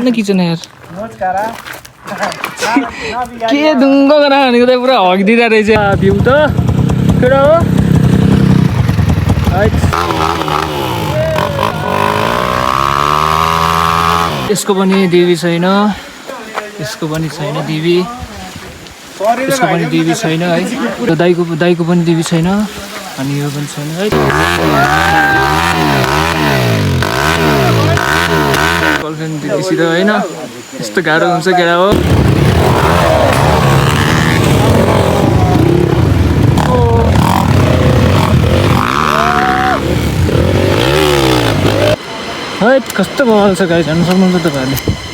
किन किचन यार नमस्कार के ढुङ्गो गरेर भनेको त पुरा हगिदिँदा रहेछ भ्यू त केटा हो यसको पनि देवी छैन यसको पनि छैन देवी यसको पनि देवी छैन है दाइको पनि देवी छैन अनि यो पनि छैन है गर्लफ्रेन्ड दिदीसित होइन यस्तो गाह्रो हुन्छ केटा हो है कस्तो बवाल छ गाइस हेर्न सक्नुहुन्छ तपाईँहरूले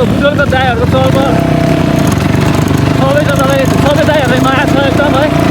बुटोलको दाइहरूको चल्छ सबै दाइहरूलाई माया छ एकदम है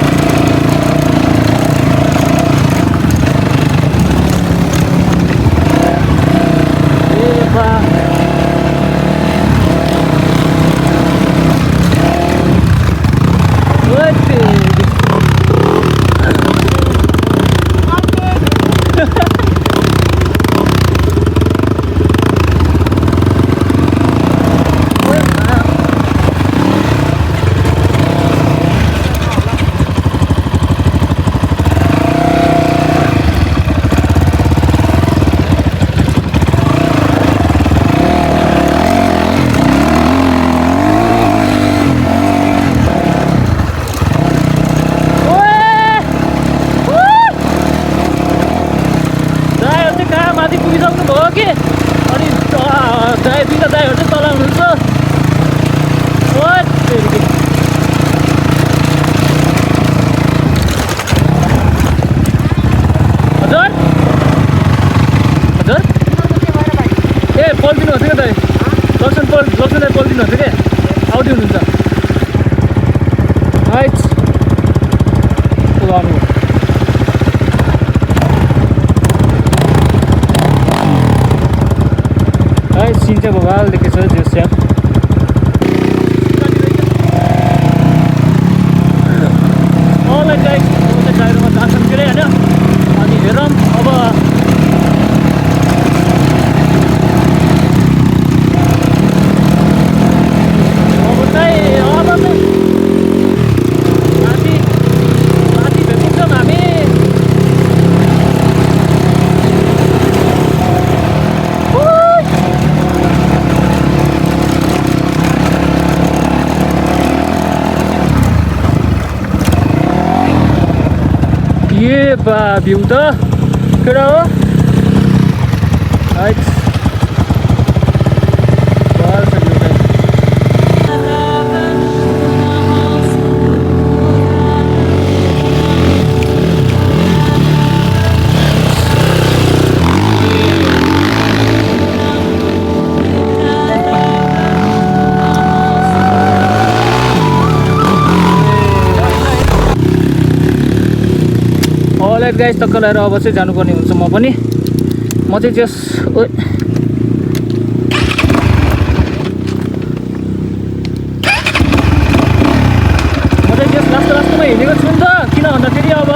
बोलिदिनु हुन्छ क्या लक्ष्मणलाई बोलिदिनु हुन्छ क्या आउँदै हुनुहुन्छ राइट सिन चाहिँ भोगाल देखेछ जो स्याप अनलाइन गाइड ड्राइभरमा जान्छन् के अरे होइन अनि हेरौँ अब भ्यू त केटा हो गाइस टक्क लगाएर अब चाहिँ जानुपर्ने हुन्छ म पनि म चाहिँ जस भन्दाखेरि अब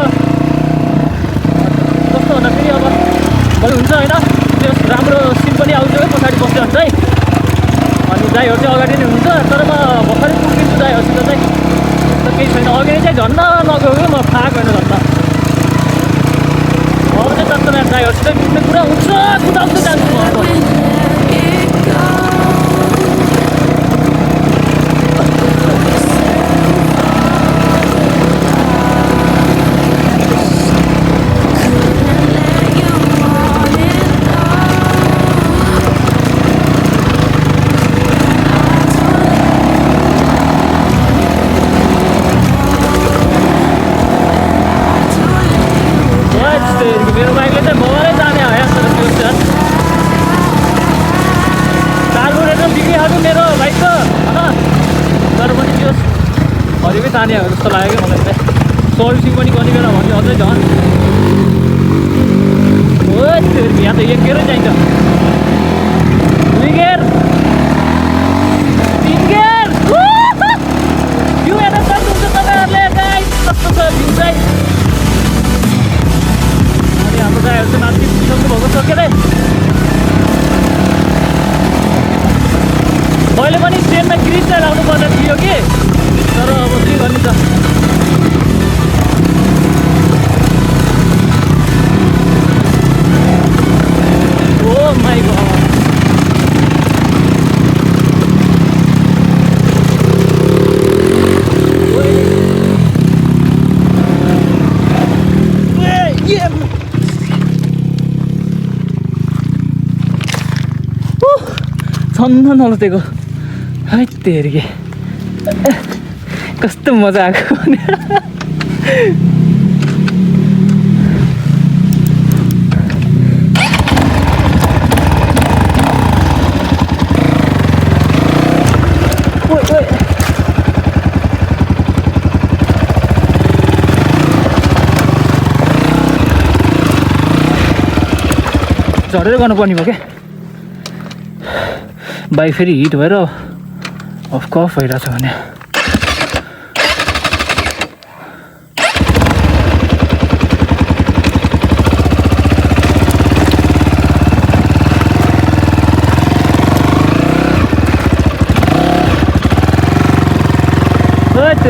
भोलि हुन्छ होइन त्यो राम्रो सिन पनि आउँछ है पछाडि बस्यो भने चाहिँ अनि दाइहरू चाहिँ अगाडि नै हुन्छ तर म भर्खरै पुग्छु दाइहरूसित चाहिँ त केही छैन अघि चाहिँ झन्न नगयो कि म फाक होइन झन्न अब चाहिँ तत्काल दाइहरूसित पुग्ने कुरा हुन्छ कुदाउँदै जान्छु म मेरो बाइकले चाहिँ भगवानै जाने हो यहाँ कार्बोरेटर बिग्रिहाल्यो मेरो बाइकको होइन तर पनि त्यो हरिकै ताने हो जस्तो लाग्यो कि मलाई चाहिँ सर्भिसिङ पनि गर्ने बेला भने अझै झन् हो त्यो यहाँ त एक गेरै चाहिन्छ 2 गेर 3 गेर यो हेर्न सक्नुहुन्छ तपाईँहरूले गाइस कस्तो छ भ्यू चाहिँ हाम्रो ड्राइभर चाहिँ माथि पुगिसक्नु भएको छ के अरे मैले पनि ट्रेनमा ग्रिज चाहिँ लाउनु पर्ने थियो कि तर अब के गर्ने त ओ माई गॉड छन्न नलुटेको है तेरिके कस्तो मजा आएको झरेर गर्नुपर्ने भयो क्या बाइक फेरि हिट भएर अफ कफ भइरहेछ भने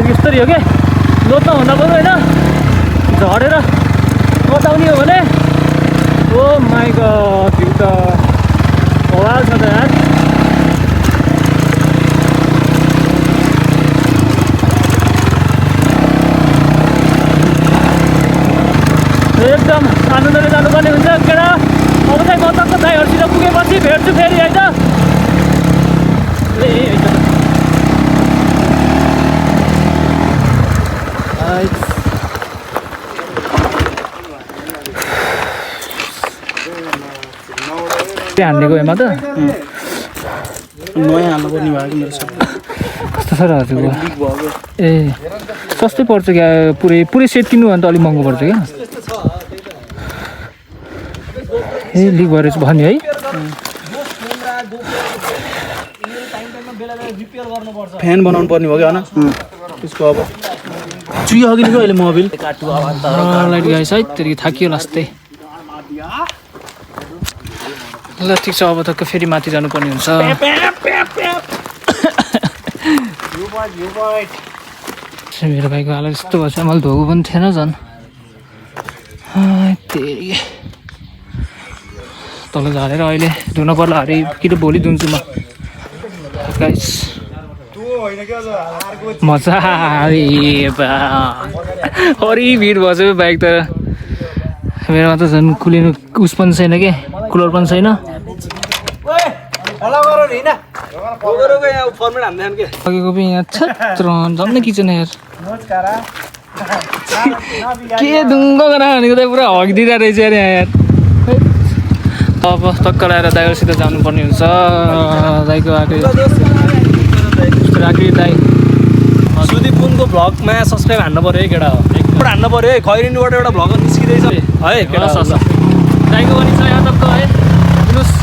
यस्तरी हो क्या लोड्न भन्दा पनि होइन झरेर बचाउने हो भने ओ माई गॉड त्यो त बवाल छ त यार एकदम आनन्दले जानुपर्ने हुन्छ केटा अब चाहिँ म तक्क दाइहरूसित पुगेपछि भेट्छु फेरि है त हान्नेको एमा त नयाँ हाल्नुपर्ने भयो कि मेरो सब कस्तो छ र हजुरको ए सस्तै पर्छ क्या पुरै सेट किन्नु भने त अलिक महँगो पर्छ क्या ए लिक भएर चाहिँ भन्यो है फ्यान बनाउनु पर्ने भयो कि होइन त्यसको अब चुई अघि निको अहिले मोबिल लाइट गाइस है त्यति थाकियो लास्टै ल ठिक छ अब त फेरि माथि जानुपर्ने हुन्छ मेरो भाइको हालत यस्तो भएछ मैले धोएको पनि थिएन झन् त्यही तल झारेर अहिले धुन पर्ला अरे कि त भोलि धुन्छु म गाइस मजा हरि भिड भएछ बाइक त मेरोमा त झन् कुलिनु उस पनि छैन कि कुलर पनि छैन अघिको पनि यहाँ छत्र झन् किचन यार के ढुङ्गो गरेर भनेको त पुरा हगिदिँदो रहेछ यार यहाँ अब टक्क लगाएर दाइहरूसित जानुपर्ने हुन्छ दाइको आखिरी दाइ सुदीप पुनको भ्लगमा सब्सक्राइब हान्नु पर्यो है केटा हो एकपल्ट हान्नु पर्यो है खैरिनीबाट एउटा भ्लग निस्किँदैछ है केटा दाइको पनि छ यहाँ टक्क है हेर्नुहोस्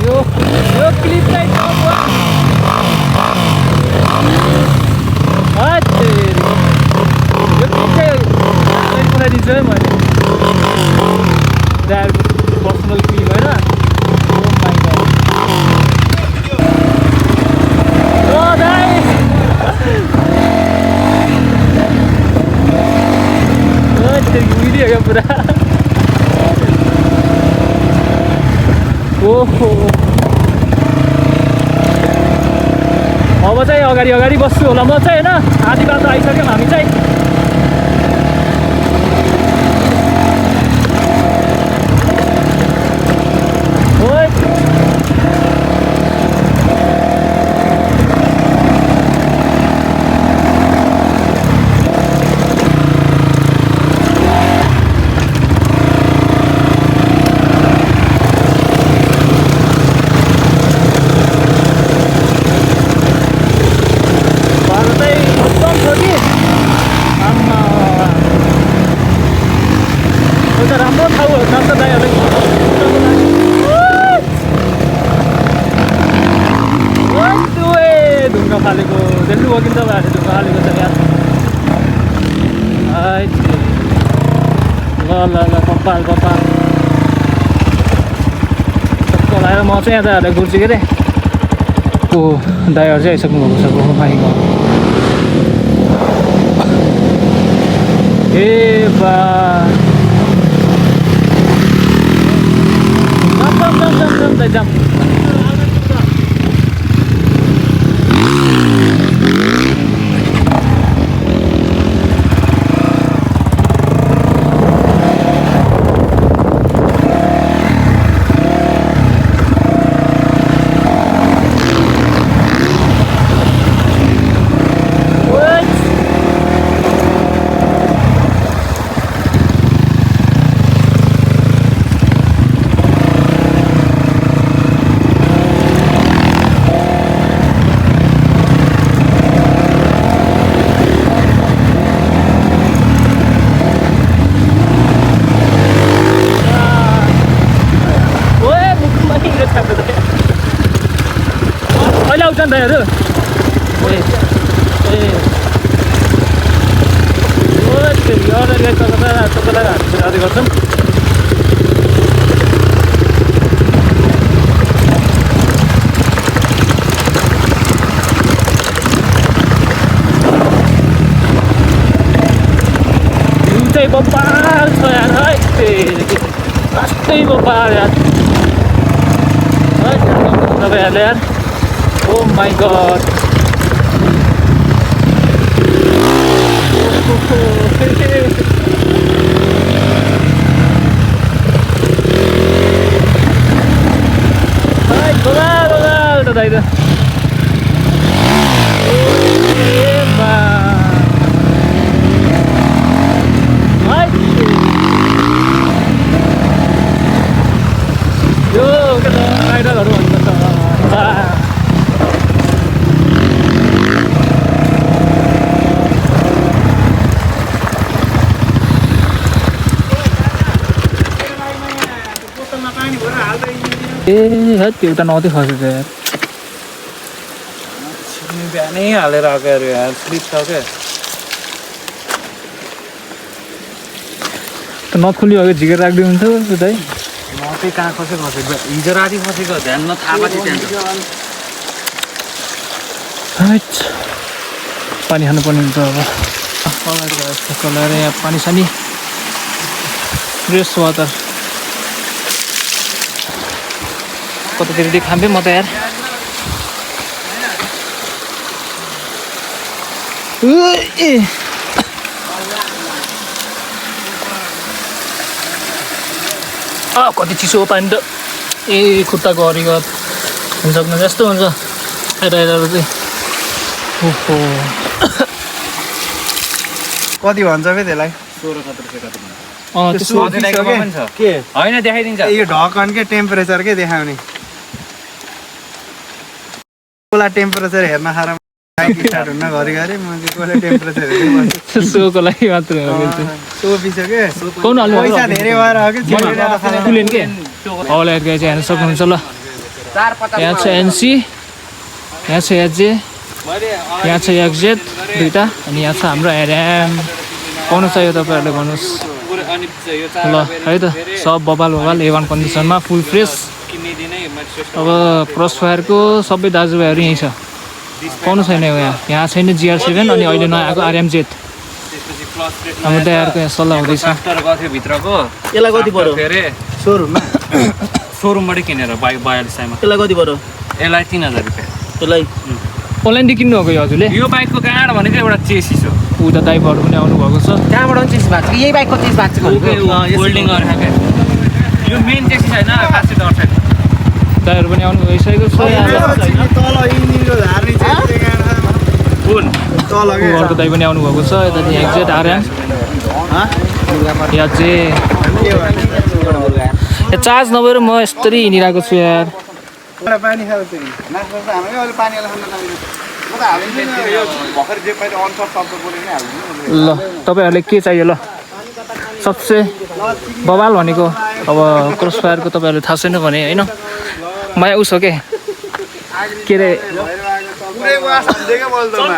यो क्लिप चाहिँ पुरा ओहो अब चाहिँ अगाडि बस्छु होला म चाहिँ होइन आधी बाटो आइसक्यौँ हामी चाहिँ राम्रो ठाउँहरू छ त दाइहरूले ढुङ्गा फालेको दिल्ली वकिन्छ भाइ ढुङ्गा फालेको छ यार ल कपाल लाएर म चाहिँ यहाँ दाइहरूलाई घुर्छु के अरे ओ दाइहरू चाहिँ आइसक्नु भएको छ भाइको ए बा jam. कहिले आउँछन् दाइहरू गर्छन् चाहिँ बब्बार छ यार है कस्तै बब्बार यार है तपाईँहरूले यार ओ माई गड त दाइ त यो के त राइडरहरू भन्नुपर्छ ए है एउटा नदी खसेछ यार बिहानै हालेर आएको अरे यार स्लिप छ क्या त नखुल्यो अघि झिकेर राख्दै हुन्थ्यो दाइ नदी कहाँ खसेको हिजो राति खसेको ध्यान थाहा पाएको पानी खानुपर्ने हुन्छ अब अगाडि लगाएर यहाँ पानी सानी फ्रेस वाटर कतातिर खाँदै म त यार कति चिसो पानी त ए खुट्टाको हरिको हुनसक्नु जस्तो हुन्छ राइडरहरू चाहिँ ओहो कति भन्छ बे त्यसलाई 16-17 के होइन देखाइदिन्छ यो ढकन के टेम्परेचर के देखाउने कोला टेम्परेचर हेर्न खाएर स्टार्ट हुन्न घरिघरि मान्छेकोले टेम्परेचर हेर्नु सोको लागि मात्र हो सो पिसो के कुन हाल्नु पैसा धेरै भएर हो कि कुलेन के हौला हेर्दै चाहिँ हेर्न सक्नुहुन्छ ल यहाँ छ एनसी यहाँ छ एचजे यहाँ छ एक्जेट दुईटा अनि यहाँ छ हाम्रो एरएम पाउनु चाहियो तपाईँहरूले भन्नुहोस् ल है त सब बबाल A1 कन्डिसनमा फुल फ्रेस अब क्रस फायरको सबै दाजुभाइहरू यहीँ छ पाउनु छैन यहाँ छैन GR7 अनि अहिले नयाँ आएको RM-Z हाम्रो दाइहरूको यहाँ सल्लाह हुँदैछ। भित्रको यसलाई कति पर्यो के अरे सोरुममा सोरुमबाट किनेर 42 यसलाई कति पर्यो यसलाई 3000 रुपियाँ। यसलाई अनलाइनदेखि किन्नु भएको यो हजुरले? यो बाइकको गाड भनेको एउटा चेसिस हो। ऊ त दाइबहरू पनि आउनुभएको छ। कहाँबाट पनि चिज भएको छ यही बाइकको चिज भएको छ होल्डिङ गरेर क्या यो मेन चेसिस होइन खासै डर छैन। दाइहरू पनि आउनु गइसकेको छ। तल यिनीहरू हार्ने चाहिँ कुन तल के अर्को दाइ पनि आउनुभएको छ। यता चाहिँ एक्जेट आर्यन या चाहिँ चार्ज नभएर म यस्तरी हिँडिरहेको छु यार। पानी खाएको थियो नाच्नु त हाम्रो अहिले पानी खान नमिल्छ म त हालिदिन्छु नि यो भर्खर जे पाइले अनसप शब्द बोले नै हालिदिन्छु ल तपाईँहरूले के चाहियो ल? सबसे बवाल भनेको अब क्रस फायरको तपाईँहरूले थाहा छैन भने होइन माया उस हो के अरे पुरै वास हाल्दै बोल्दोमा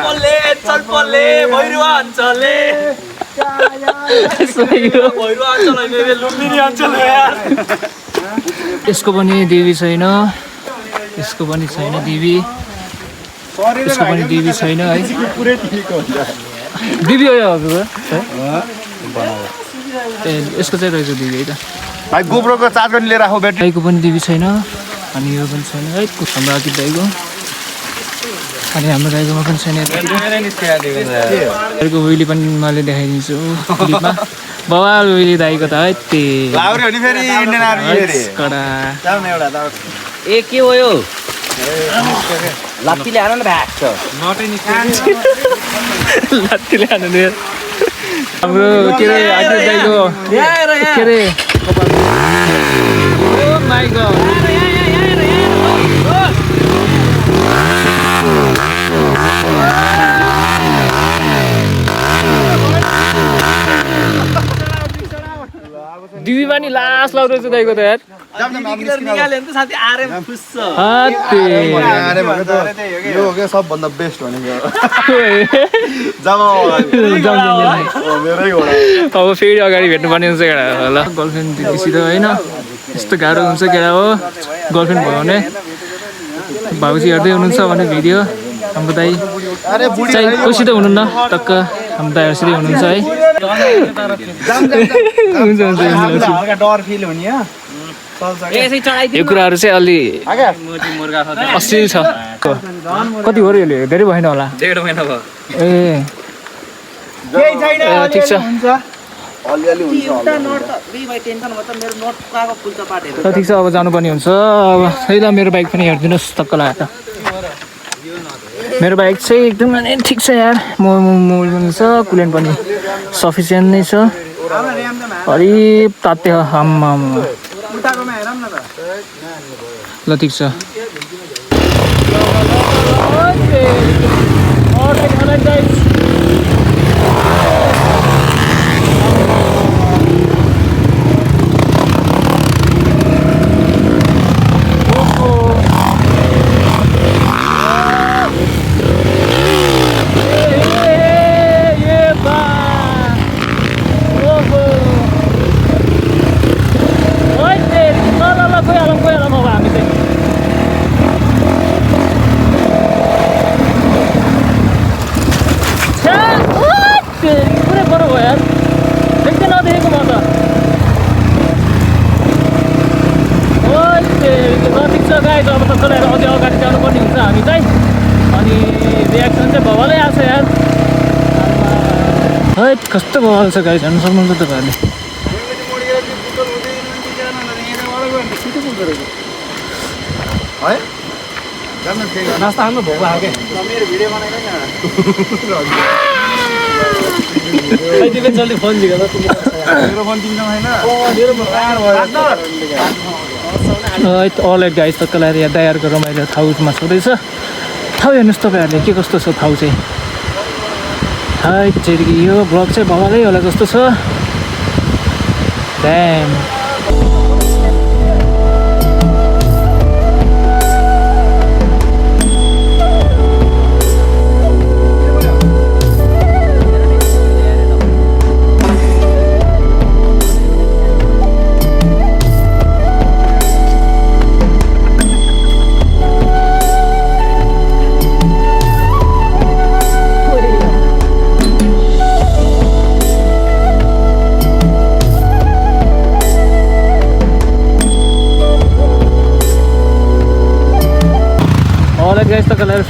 चलपल्ले भैरुवा अञ्चलले भैरुवा अञ्चल होइन लुम्बिनी अञ्चल हो यार। यसको पनि देवी छैन, यसको पनि छैन देवी, यसको पनि देवी छैन है। पुरै ठिक हुन्छ देवी हो यो हजुर ए यसको चाहिँ रहेछ देवी है त। भाइ गोब्रोको चार्ज पनि लिएर आऊ ब्याट्री दाइको पनि देवी छैन अनि यो पनि छैन है हाम्रो आकिब दाइको अनि हाम्रो दाइकोमा पनि छैन। दाइको विली पनि मैले देखाइदिन्छु क्लिपमा। बवाल विली दाइको त है त्यही लाउरे हो नि फेरि इन्डियन आर्मी फेरि कडा जाउँ एउटा दाउ ए के हो यो लात्तीले हान न भ्याक्छ लात्तीले हान्नु नि हाम्रो के अरे आकिब दाइको के अरे ओ माइ गॉड दिवी पनि लास्ट लाउँदैछ दाइको त यार। निकाल्यो भने त साथी आरएम खुस्छ यो हो क्या सबभन्दा बेस्ट भनेको जब मेरै घोडा अब फेरि अगाडि भेट्नुपर्ने हुन्छ केटा ल गर्लफ्रेन्ड दिदीसित होइन यस्तो गाह्रो हुन्छ केटा हो गर्लफ्रेन्ड भयो भने। भाउजी हेर्दै हुनुहुन्छ भने भिडियो हाम्रो दाइ चाहिँ कोसित हुनुहुन्न टक्क हाम्रो दाइहरूसितै हुनुहुन्छ है। हुन्छ हुन्छ हल्का डर फिल हुने यो कुराहरू चाहिँ अलि अश्लील छ। कति हो र यसले धेरै भएन होला 1.5 महिना भयो। ए ठिक छ अलिअलि हुन्छ ठिक छ अब जानुपर्ने हुन्छ। अब है ल मेरो बाइक पनि हेरिदिनुहोस् टक्क लाग्यो त। मेरो बाइक चाहिँ एकदम ठिक छ यार मोबाइल छ कुलेन्ट पनि सफिसियन्ट नै छ। अलिक तात्यो आम्मा ल ठिक छ। कस्तो बवाल छ गाइस हेर्नु सक्नुहुन्छ तपाईँहरूले। नास्ता खानु भोक लाग्यो क्या जल्दी फोन झिक अल एट गाइस तपाईँलाई यहाँ दाइहरूको रमाइलो थाउमा छँदैछ। थाउ हेर्नुहोस् तपाईँहरूले के कस्तो छ थाउ चाहिँ है चाहिँ यो ब्लग चाहिँ भवालै होला जस्तो छ। ड्याम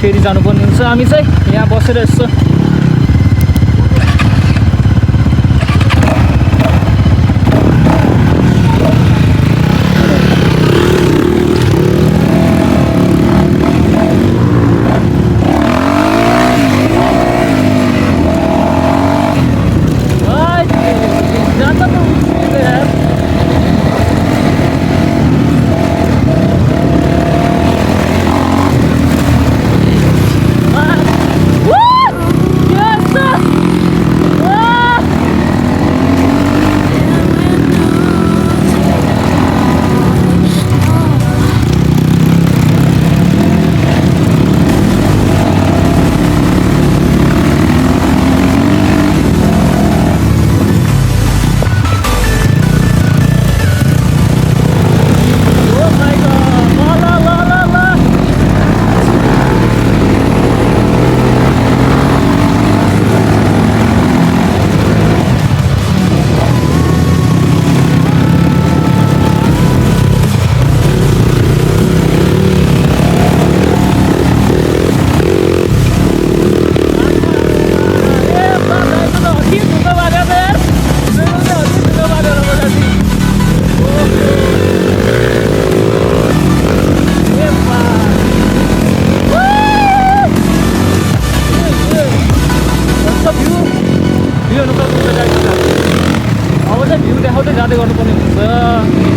फेरि जानुपर्ने हुन्छ हामी चाहिँ यहाँ बसेर यसो जाँदै गर्नुपर्ने हुन्छ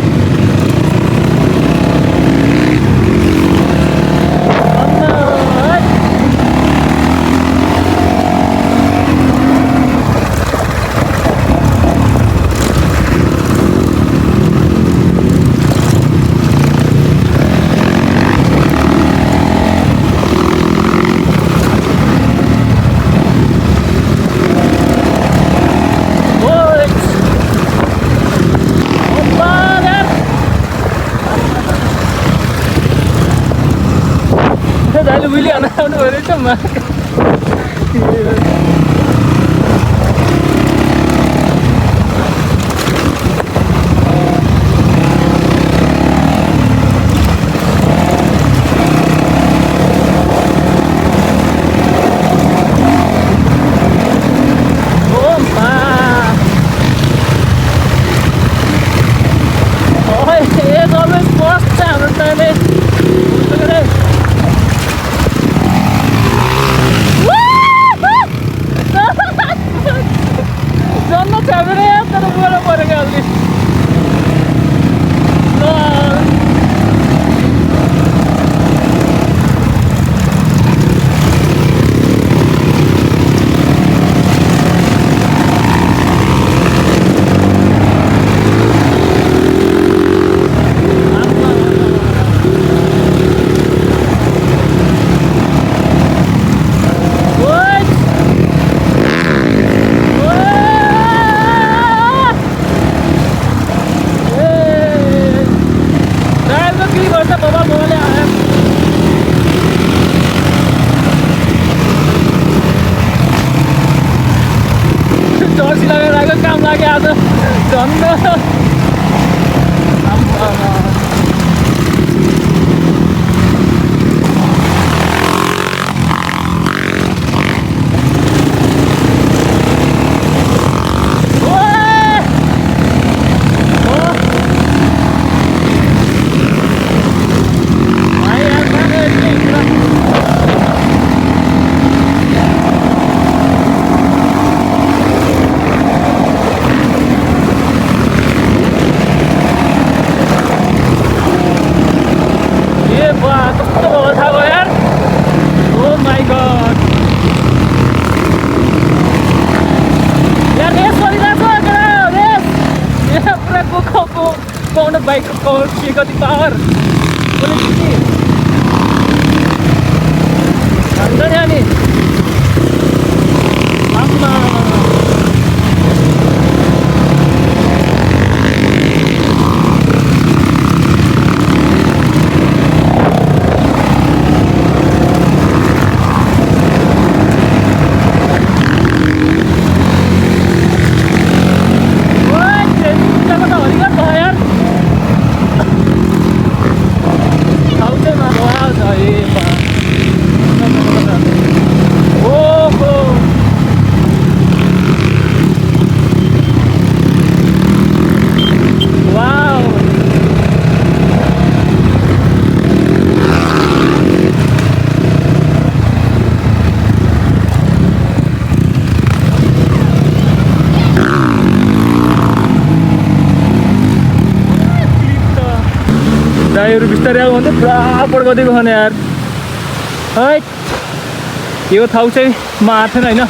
Dahil Willy anak udah cuma. काम लाग्यो आज झन् बाइक को कति पावर भन्छ नि अनि दाइहरू बिस्तारै आऊ भन्दै पुरा पड्काउँदै गयो यार है यो ठाउँ चाहिँ म आएको थिएन होइन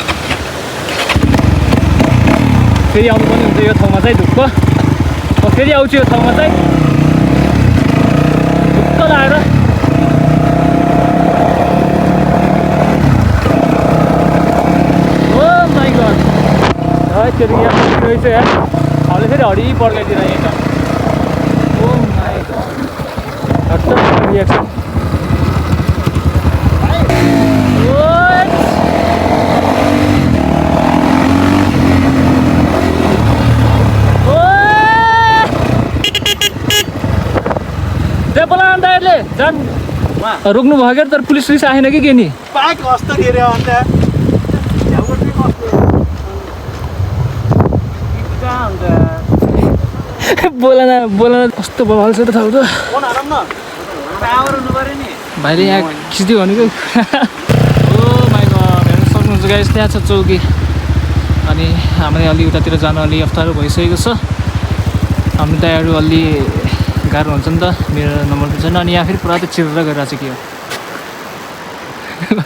फेरि आउनु पनि हुन्छ यो ठाउँमा चाहिँ ढुक्क म फेरि आउँछु यो ठाउँमा चाहिँ ढुक्क लाएर ओ माई गड है त्यो यहाँ रहेछ यार हाउले फेरि हडी पड्काइदिएर यहाँ त ओ माई गड रिएक्सन जान रोक्नु भयो क्या तर पुलिस रिस आएन कि के नि पाक कस्तो घेरे अन्त बोला न कस्तो बवाल छ त थाहा त भाइले यहाँ खिच्दियो भनेको ओ माई गड हेर्न सक्नुहुन्छ गाइस त्यहाँ छ चौकी अनि हामीले अलि उतातिर जानु अलि अप्ठ्यारो भइसकेको छ हाम्रो दाइहरू अलि गाह्रो हुन्छ नि त मेरो नम्बर पनि छैन अनि यहाँ फेरि पुरा त चिरेर गइरहेको छ के हो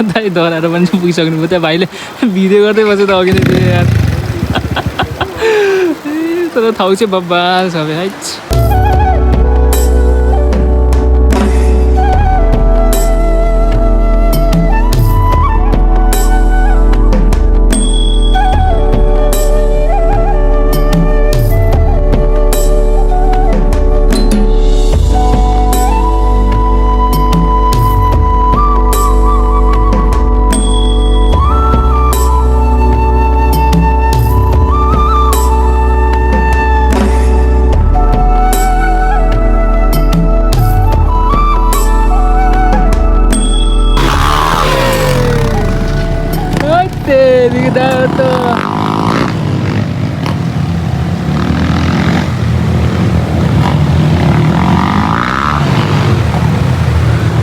दाइ डराएर पनि पुगिसक्नु भयो त्यहाँ भाइले भिडियो गर्दै बस्यो त अघि नै त्यो यार तर ठाउँ चाहिँ बब्बाल छ है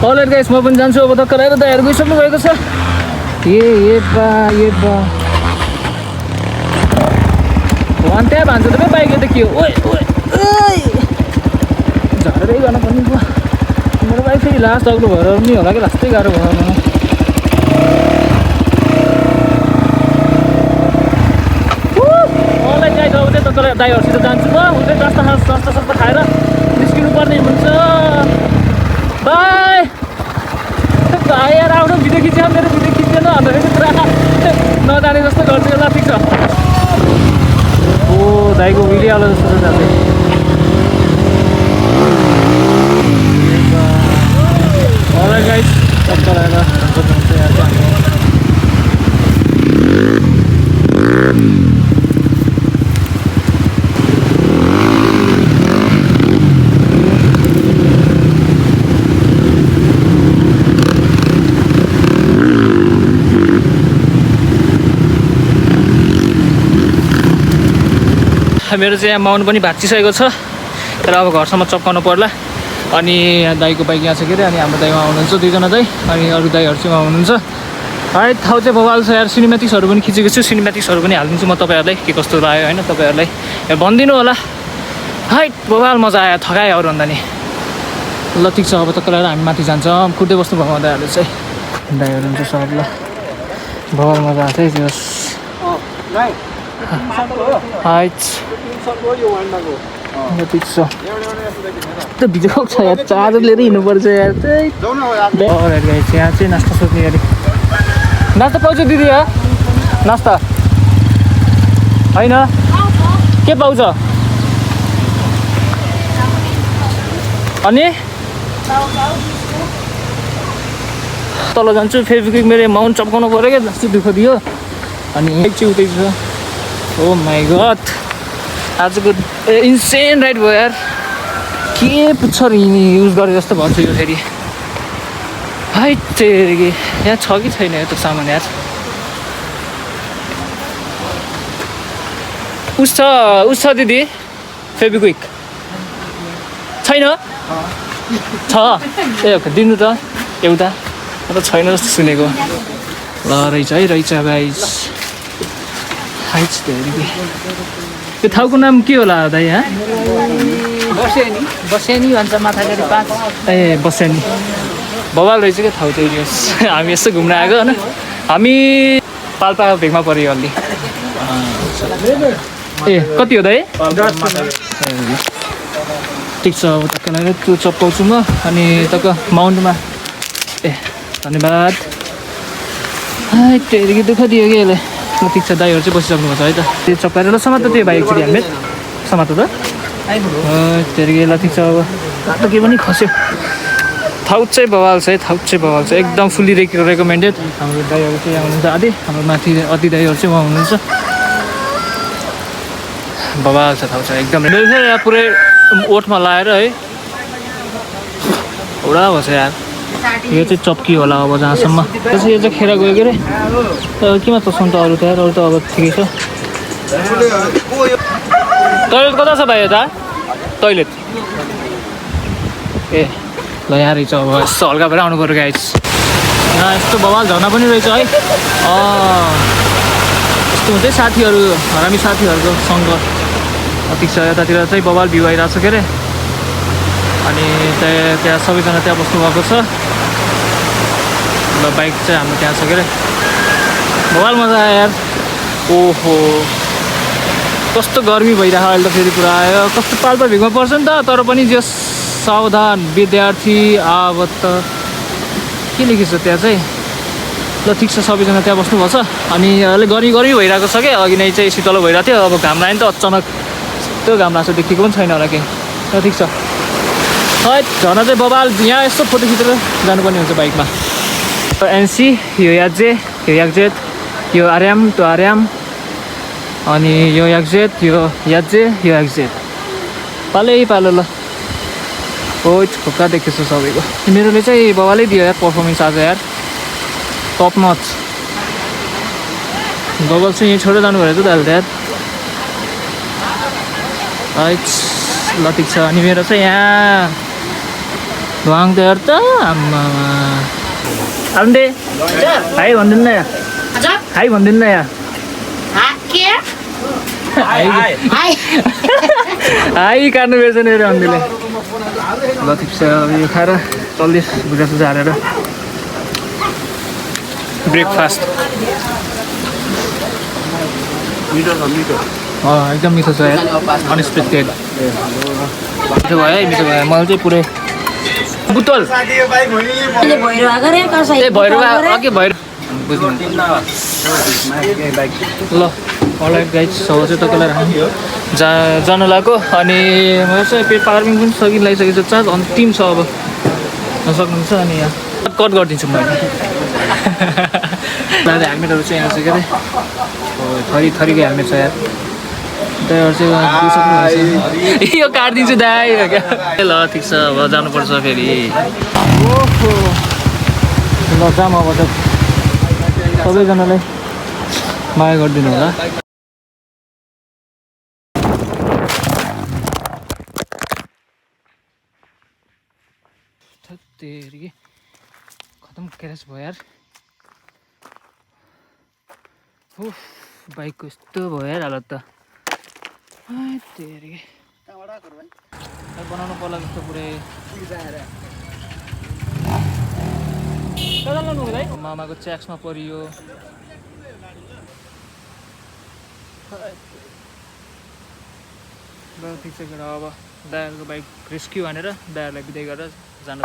अलरेडी गाइस म पनि जान्छु अब टक्कर आएर दाइहरू गइसक्नु भएको छ ए बा वान ट्याप हान्छ त बाइक त के हो ओए झरेरै गर्न पर्ने भयो मेरो बाइक फेरि लास्ट अग्लो भएर नि होला कि लास्टै गाह्रो भयो मलाई चाहिँ अब चाहिँ टक्कर दाइहरूसित जान्छु म उ चाहिँ सस्ता खाएर निस्किनु पर्ने हुन्छ बाई भाइ यार आउनु भिडियो खिच्यो मेरो भिडियो खिच्दैन भनेर पुरा नजाने जस्तो गर्छु ल ठिक छ ओ दाइको उहिलिहाल्यो जस्तो छ दाइ अलराइट गाइस टक्कर आएर हुन्छ यार मेरो चाहिँ यहाँ माउन्ट पनि भाँचिसकेको छ तर अब घरसम्म चप्काउनु पर्ला अनि दाइको बाइक यहाँ छ के अरे अनि हाम्रो दाइमा आउनुहुन्छ दुईजना दाइ अनि अरू दाइहरू चाहिँ आउनुहुन्छ है ठाउँ चाहिँ बवाल छ यार सिनेमेटिक्सहरू पनि खिचेको छु सिनेमेटिक्सहरू पनि हालिदिन्छु म तपाईँहरूलाई के कस्तो लाग्यो होइन तपाईँहरूलाई भनिदिनु होला है बवाल मजा आयो थकायो अरू भन्दा नि ल ठिक छ अब तपाईँ हामी माथि जान्छौँ कुद्दै बस्नु भयो दाइहरूले चाहिँ दाइहरू हुन्छ सब ल बवाल मजा आएको थियो ठिक छ त्यो भिडियो छ यार चार्जर लिएर हिँड्नुपर्छ यार चाहिँ यहाँ चाहिँ नास्ता सोध्ने अरे नास्ता पाउँछ दिदी यहाँ नास्ता होइन के पाउँछ अनि तल जान्छु फेरि मेरो माउन्ट चप्काउनु पऱ्यो क्या जस्तो दुःख दियो अनि एक चाहिँ उतै छ ओ माई गड आजको इन्सेन राइड भयो यार के पुच्छर युज गरे जस्तो भन्छु यो फेरि है तेरि यहाँ छ कि छैन यो त सामान यार उस छ दिदी फेभिक्विक छैन छ ए दिनु त एउटा म त छैन जस्तो सुनेको ल रहेछ है रहेछ गाइस हाइट्स त्यो ठाउँको नाम के होला दाइ यहाँ बसेनी भन्छ माथागढी 5 ए बस्यानी बवाल रहेछ क्या ठाउँ चाहिँ यो हामी यसो घुम्न आएको होइन हामी पाल्पाको भेगमा पऱ्यो अलि ए कति हो त है ठिक छ अब टक्क लागेर त्यो चप्पाउँछु म अनि टक्क माउन्टमा ए धन्यवाद त्यहाँदेखि दुःख दियो कि यसले ल ठिक छ दाइहरू चाहिँ बसिसक्नुपर्छ है त त्यो चप्काएर ल समात त्यो भाइ एकचोटि हेलमेट समात त त्यहाँदेखि ल ठिक छ अब बाटो के पनि खस्यो थाउट चाहिँ बवाल छ है थाउट चाहिँ बवाल छ एकदम फुल्ली रेकमेन्डेड हाम्रो दाइहरू चाहिँ यहाँ हुनुहुन्छ आदि हाम्रो माथि अति दाइहरू चाहिँ उहाँ हुनुहुन्छ बवाल छ थाउट छ एकदम यहाँ पुरै ओठमा लाएर है एउटा भन्छ यार यो चाहिँ चप्की होला अब जहाँसम्म त्यसै यो चाहिँ खेर गयो के अरे केमा तर्साउनु त अरू त यार अरू त अब ठिकै छ टोइलेट कता छ भाइ यता टोइलेट ए ल यहाँ रहेछ अब यस्तो हल्का भएर आउनु पऱ्यो गाइस यहाँ यस्तो बवाल झर्ना पनि रहेछ है यस्तो हुन्छ साथीहरू हरामी साथीहरूको सँग ठिक छ यतातिर चाहिँ बवाल भ्यू आइरहेको छ के अरे अनि त्यहाँ सबैजना त्यहाँ बस्नुभएको छ ल बाइक चाहिँ हाम्रो त्यहाँ छ के अरे बवाल मजा आयो यार ओहो कस्तो गर्मी भइरहेको अहिले त फेरि पुरा आयो कस्तो पाल्पा भेगमा पर्छ नि त तर पनि जो सावधान विद्यार्थी आवत के लेखेको छ त्यहाँ चाहिँ ल ठिक छ सबैजना त्यहाँ बस्नुभएको छ अनि अहिले गर्मी भइरहेको छ क्या अघि नै चाहिँ शीतलो भइरहेको थियो अब घाम लाग्यो नि त अचानक त्यो घाम लाग्छ देखेको पनि छैन होला केही ल ठिक छ है झर्ना चाहिँ बबाल यहाँ यस्तो फोटो खिचेर जानुपर्ने हुन्छ बाइकमा एनसी यो याक्जेट यो आर्याम त्यो आर्याम अनि यो याक्जेट यो याजे यो याक्जेट पालो ल हो खोक्का देखेछु सबैको मेरोले चाहिँ बबालै दियो यार पर्फर्मेन्स आज यार टप नच गगल चाहिँ यहीँ छोडेर जानुभएको छ त अहिले त यार है ल ठिक छ अनि मेरो चाहिँ यहाँ ढुवाङ त यार त आम्मा आउँदे हाई भनिदिनु न यहाँ हाई भनिदिनु न यहाँ हाई काट्नु बेर्छ नि अरे अन्डीले ल ठिक छ यो खाएर चल्दैछ भुजासुजा हालेर ब्रेकफास्ट एकदम मिठो छ यार अनएक्सपेक्टेड मिठो भयो है मिठो भयो मलाई चाहिँ पुरै बुटोल भैरव अघि भैरव बुझ्नु ल अलराइट गाइज सब चाहिँ तपाईँलाई जानु लाग्यो अनि मलाई चाहिँ पेट पार्किङ पनि लागिसकेको छ चार्ज अन्तिम छ अब सक्नुहुन्छ अनि यहाँ कट गरिदिन्छु मैले हेलमेटहरू चाहिँ यहाँ छ के अरे थरीको हेलमेट छ यार ड्राइभर चाहिँ यो काटिदिन्छु दाइ क्या ल ठिक छ अब जानुपर्छ फेरि ओहो ल जाम अब त सबैजनालाई माया गरिदिनु होला तेरि खतम क्रास भयो यार उफ बाइकको यस्तो भयो यार हालत त तेरि बनाउनु पर्ला जस्तो पुरै मामाको च्याक्समा परियो ल ठिक छ अब दाइहरूको बाइक रेस्क्यु हानेर दाइहरूलाई बिदाइ गरेर जानु